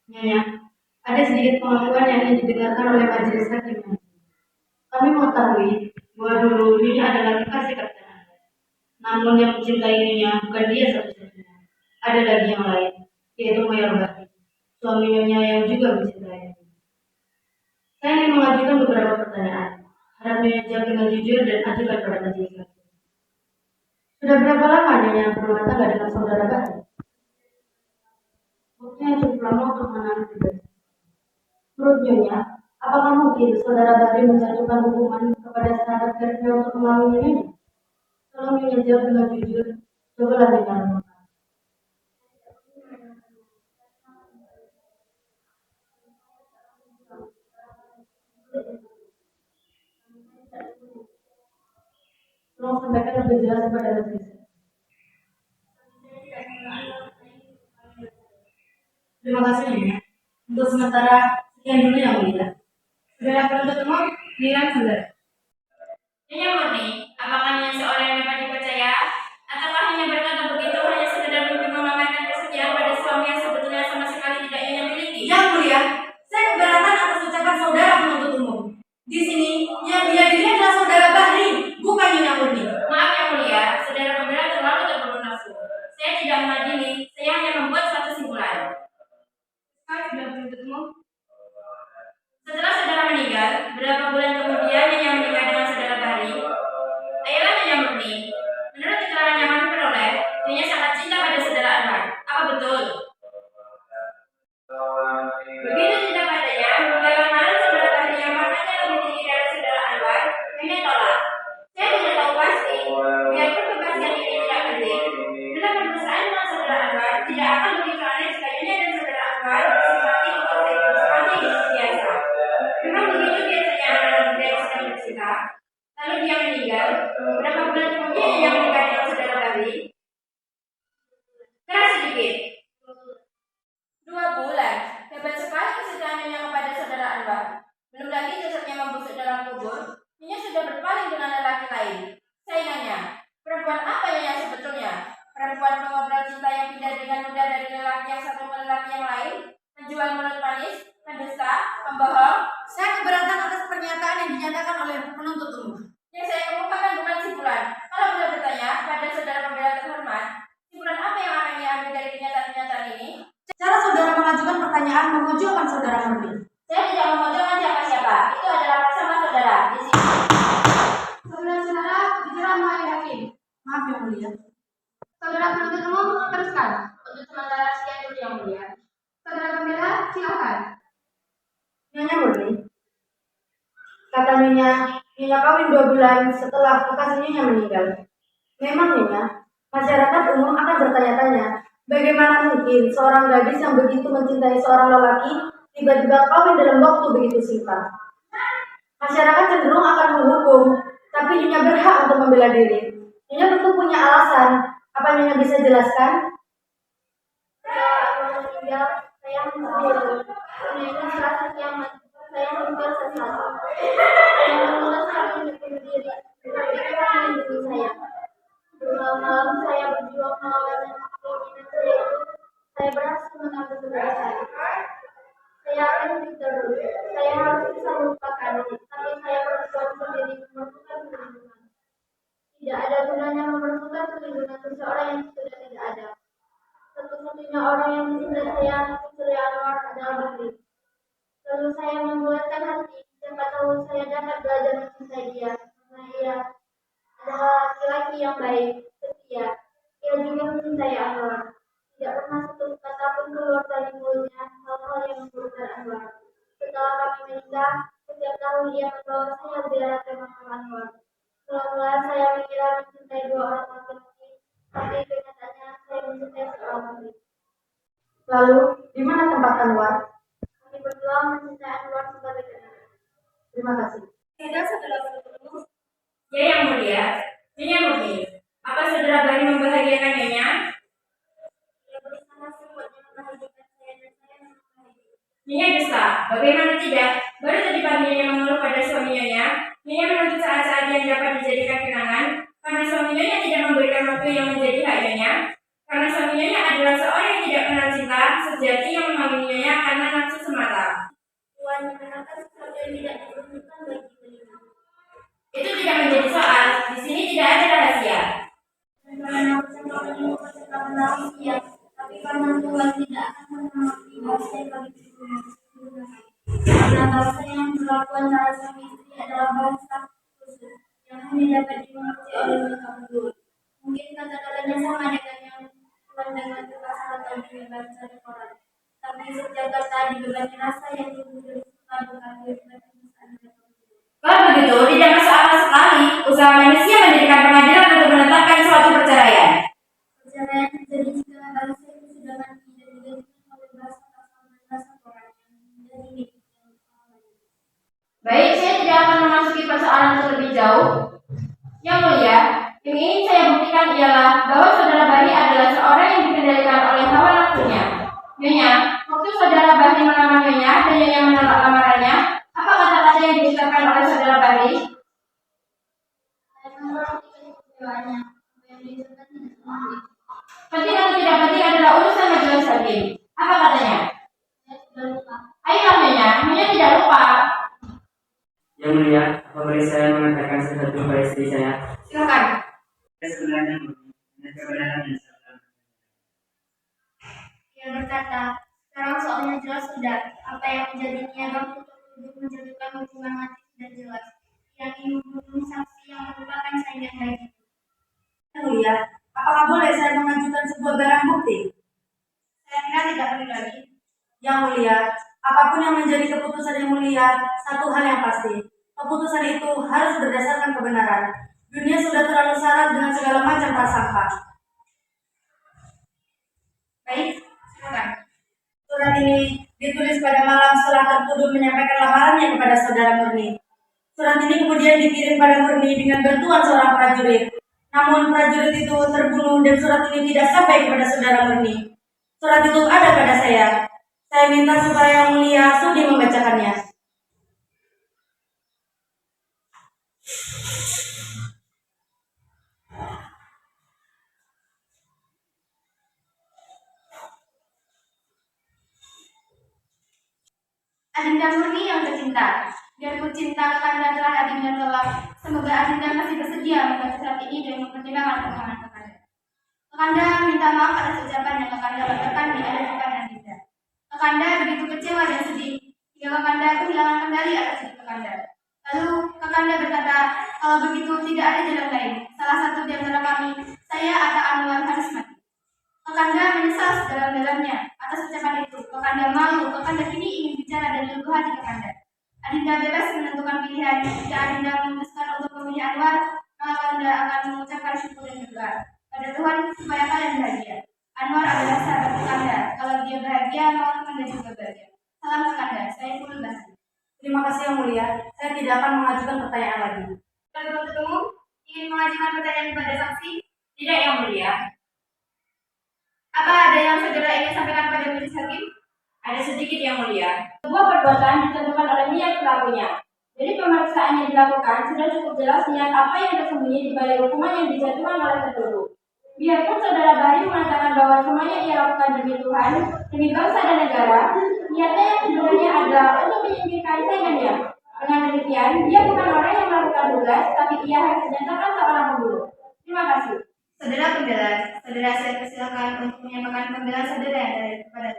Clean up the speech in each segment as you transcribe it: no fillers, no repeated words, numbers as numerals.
Nyonya, ada sedikit pengakuan yang ingin didengarkan oleh majelis hakim. Kami mengetahui bahwa dulu Nyonya adalah kekasih Kapten Anda. Namun yang mencintai Nyonya bukan dia satu-satunya. Ada lagi yang lain, yaitu Mayor Bakti, suami Nyonya yang juga mencintai Nyonya. Saya ingin mengajukan beberapa pertanyaan. Harap Nyonya jawab dengan jujur dan ajukan pada majelis hakim. Sudah berapa lama Nyonya berumah tangga dengan saudara Bakti? Waktunya cukup lama untuk mengenali pribadi. Menurut Nyonya, apakah mungkin saudara Bakri menjatuhkan hukuman kepada sahabat karibnya untuk mengalami Nyonya? Tolong Nyonya jawab dengan jujur. Cobalah Nyonya renungkan. Tolong sampaikan lebih jelas kepada majelis. Terima kasih Nyonya. Untuk sementara sekian dulu yang mulia. Saudara penuntut umum, giliran saudara. Nyonya Murni, apakah Nyonya seorang yang dapat dipercaya? Ataukah hanya berkata begitu hanya sekedar mimpi memamerkan kesetiaan pada suami yang sebetulnya sama sekali tidak Nyonya miliki? Yang mulia, saya keberatan atas ucapan saudara penuntut umum. Di sini, yang dia diri adalah saudara Bahri, bukan Nyonya Murni. Maaf yang mulia, saudara pembela terlalu terburu nafsu. Saya tidak mengadili, saya hanya membuat suatu simpulan. Setelah saudara meninggal, berapa bulan kemudian Nyonya menikah dengan saudara Bahri? Ayolah Nyonya Murni, menurut keterangan yang kami peroleh, Nyonya sangat cinta pada saudara Anwar. Apa betul? Begitu cinta padanya, bagaimana saudara Bahri yang maknanya lebih tinggi dari saudara Anwar, Nyonya tolak. Saya tidak tahu pasti, biarpun kepastian ini tidak penting, dalam perusahaan dengan saudara Anwar tidak akan begitu aneh jika Nyonya dan saudara Anwar bersimpati untuk saya seperti itu biasa. Memang begitu biasanya anak-anak muda yang sedang bercinta. Lalu dia meninggal. Berapa bulan kemudian Nyonya menikah dengan saudara Bahri? Keras sedikit. 2 bulan. Hebat sekali kesetiaan Nyonya kepada saudara Anwar. Belum lagi jasadnya membusuk dalam kubur, Nyonya sudah berpaling dengan lelaki lain. Saya nanya, perempuan apa Nyonya sebetulnya? Perempuan pengobrol cinta yang pindah dengan mudah dari lelaki yang satu ke lelaki yang lain? Penjual mulut manis? Pendusta? Pembohong? Saya keberatan atas pernyataan yang dinyatakan oleh penuntut umum. Yang saya kemukakan bukan simpulan. Kalau boleh bertanya pada saudara pembela terhormat, simpulan apa yang akan diambil dari kenyataan-kenyataan ini? Cara saudara mengajukan pertanyaan memojokkan saudara Murni. Saya tidak memojokkan siapa-siapa. Itu adalah bersama saudara. Di sini. Saudara-saudara, bicara majelis hakim. Maaf yang mulia. Saudara penuntut umum, teruskan. Untuk sementara sekian dulu yang mulia. Saudara pembela, silakan. Nyonya Murni, kata Nyonya, Nyonya kawin 2 bulan setelah kekasih Nyonya meninggal. Memang Nyonya, masyarakat umum akan bertanya-tanya, bagaimana mungkin seorang gadis yang begitu mencintai seorang lelaki tiba-tiba kawin dalam waktu begitu singkat. Masyarakat cenderung akan menghukum, tapi Nyonya berhak untuk membela diri. Nyonya tentu punya alasan. Apa Nyonya bisa jelaskan? Saya meninggal, saya mencuri. Nyonya merasa saya menjual sesuatu. Saya memutuskan untuk bunuh diri. Mereka melindungi saya. Bermalam-malam saya berjuang melawan keinginan saya itu. Saya berhasil mengambil saudara saya. Saya akan hidup terus. Saya harus bisa melupakannya, tapi saya berjuang sendiri memerlukan perlindungan. Tidak ada gunanya memerlukan perlindungan seseorang yang sudah tidak ada. Satu-satunya orang yang mencintai saya, Putri Anwar, adalah Bahri. Lalu saya membuatkan hati, siapa tahu saya dapat belajar mencintai dia, karena ia adalah laki-laki yang baik, setia. Ia juga mencintai Anwar. Tidak pernah satu kata pun keluar dari mulutnya hal-hal yang memburukkan Anwar. Setelah kami menikah, setiap tahun ia membawa saya ziarah ke makam Anwar. Mula-mula saya mengira mencintai 2 orang laki-laki, tapi kenyataannya saya mencintai seorang laki. Lalu, di mana tempat Anwar? Kami berdua mencintai Anwar sebagai anak. Terima kasih. Tidak setelah bertemu. Ya yang mulia, Nyonya Murni, apa saudara Bahri membahagiakan Nyonya? Ia berusaha sekuatnya membahagiakan saya dan saya membahagiakan. Nyonya dusta, bagaimana tidak? Baru tadi pagi Nyonya mengeluh pada suami Nyonya. Nyonya menuntut saat-saat yang dapat dijadikan kenangan, karena suami Nyonya tidak memberikan waktu yang menjadi hak Nyonya. Karena suami Nyonya adalah seorang yang tidak pernah cinta sejati yang memahami Nyonya karena menerangkan sesuatu yang tidak diperlukan bagi telinga. Itu tidak menjadi soal. Di sini tidak ada rahasia. Dan karena aku sedang menemukan tentang rahasia, tapi karena Tuhan tidak akan mengerti bahasa yang bagi dirinya. Karena bahasa yang berlakuan antara suami istri adalah bahasa khusus yang hanya dapat dimengerti oleh mereka berdua. Mungkin kata-katanya sama dengan yang Tuhan dengan kekasih atau dibaca di koran. Tapi setiap kata dibebani rasa yang tumbuh dari suka duka kehidupan perasaan mereka berdua. Kalau begitu, tidak masuk akal sekali usaha manusia mendirikan pengadilan untuk menetapkan suatu perceraian. Perceraian terjadi jika bahasa itu sudah mati dan digantikan oleh bahasa kasar dan bahasa koran yang menjadi milik yang lain. Baik, saya tidak akan memasuki persoalan itu lebih jauh. Yang mulia, yang ingin saya buktikan ialah bahwa saudara Bahri adalah seorang yang dikendalikan oleh hawa nafsunya. Nyonya, waktu saudara Bahri melamar Nyonya dan Nyonya menolak lamarannya, apa kata-kata yang diucapkan oleh saudara Bahri? Saya menolak kekecewaannya. Apa yang diucapkan tidak mengerti. Penting atau tidak penting adalah urusan majelis hakim. Apa katanya? Saya sudah lupa. Ayolah Nyonya, Nyonya tidak lupa. Yang mulia, apa boleh saya mengatakan sesuatu kepada istri saya? Silakan. Saya sebenarnya dengan kebenaran yang saya. Ia berkata, sekarang soalnya jelas sudah, apa yang menjadi niaga untuk menjatuhkan hukuman mati sudah jelas. Yang ingin membunuh saksi yang merupakan saingan baik itu. Yang mulia, apakah boleh saya mengajukan sebuah barang bukti? Saya kira tidak perlu lagi. Yang mulia, apapun yang menjadi keputusan yang mulia, satu hal yang pasti, keputusan itu harus berdasarkan kebenaran. Dunia sudah terlalu syarat dengan segala macam prasangka. Baik, silakan. Surat ini ditulis pada malam setelah tertuduh menyampaikan lamarannya kepada saudara Murni. Surat ini kemudian dikirim pada Murni dengan bantuan seorang prajurit. Namun prajurit itu terbunuh dan surat ini tidak sampai kepada saudara Murni. Surat itu ada pada saya. Saya minta supaya yang mulia sudi membacakannya. Adinda Murni yang tercinta, biarpun cinta Kakanda telah Adinda tolak, semoga Adinda masih bersedia membaca surat ini dan mempertimbangkan permohonan Kakanda. Kakanda minta maaf atas ucapan yang Kakanda lontarkan di hadapan Adinda. Kakanda begitu kecewa dan sedih, hingga Kakanda kehilangan kendali atas hidup Kakanda. Lalu Kakanda berkata, kalau begitu tidak ada jalan lain. Salah satu di antara kami, saya atau Anwar harus mati. Kakanda menyesal sedalam-dalamnya atas ucapan itu. Kakanda malu. Kakanda kini ingin bicara dari lubuk hati Kakanda. Adinda bebas menentukan pilihan. Jika Adinda memutuskan untuk memilih Anwar, maka Kakanda akan mengucapkan syukur dan berdoa pada Tuhan supaya kalian bahagia. Anwar adalah sahabat Kakanda. Kalau dia bahagia, maka Kakanda juga bahagia. Salam Kakanda. Saya Pul Basri. Terima kasih yang mulia. Saya tidak akan mengajukan pertanyaan lagi. Penuntut umum ingin mengajukan pertanyaan kepada saksi. Tidak yang mulia. Apa ada yang saudara ingin sampaikan pada majelis hakim? Ada sedikit yang mulia. Sebuah perbuatan ditentukan oleh niat pelakunya. Jadi pemeriksaan yang dilakukan sudah cukup jelas niat apa yang tersembunyi di balik hukuman yang dijatuhkan oleh tertuduh. Biarpun saudara Bahri mengatakan bahwa semuanya ia lakukan demi Tuhan, demi bangsa dan negara, niatnya yang sebenarnya adalah untuk menyingkirkan saingannya. Dengan demikian, dia bukan orang yang melakukan tugas, tapi ia harus dinyatakan seorang pembunuh. Terima kasih. Saudara pembela, saudara saya persilakan untuk menyampaikan pembelaan saudara yang dari kepada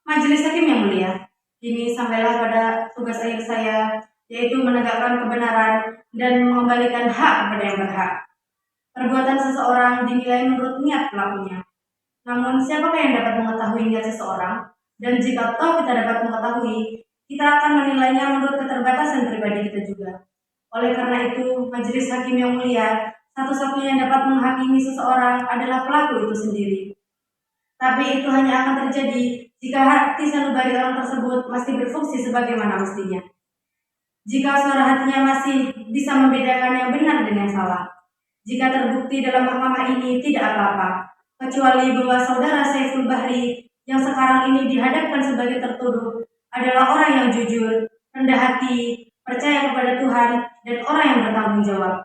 Majelis hakim yang mulia, kini sampailah pada tugas akhir saya, yaitu menegakkan kebenaran dan mengembalikan hak kepada yang berhak. Perbuatan seseorang dinilai menurut niat pelakunya. Namun, siapakah yang dapat mengetahui niat seseorang? Dan jika toh kita dapat mengetahui, kita akan menilainya menurut keterbatasan pribadi kita juga. Oleh karena itu, majelis hakim yang mulia, satu-satunya yang dapat menghakimi seseorang adalah pelaku itu sendiri. Tapi itu hanya akan terjadi jika hati sanubari orang tersebut masih berfungsi sebagaimana mestinya. Jika suara hatinya masih bisa membedakan yang benar dan yang salah. Jika terbukti dalam mahkamah ini tidak apa-apa, kecuali bahwa saudara Saiful Bahri yang sekarang ini dihadapkan sebagai tertuduh adalah orang yang jujur, rendah hati, percaya kepada Tuhan, dan orang yang bertanggung jawab.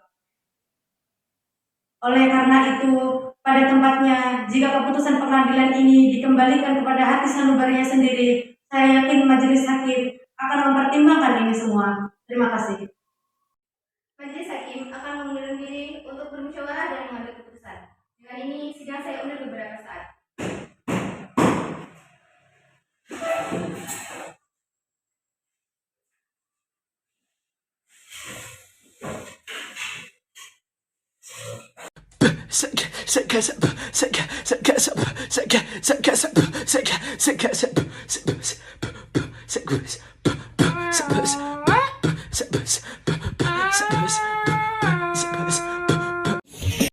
Oleh karena itu, pada tempatnya, jika keputusan pengadilan ini dikembalikan kepada hati sanubarinya sendiri, Saya yakin majelis hakim akan mempertimbangkan ini semua. Terima kasih. Majelis Hakim akan mengundurkan diri untuk bermusyawarah dan mengambil keputusan. Dengan ini, sidang saya undur beberapa saat.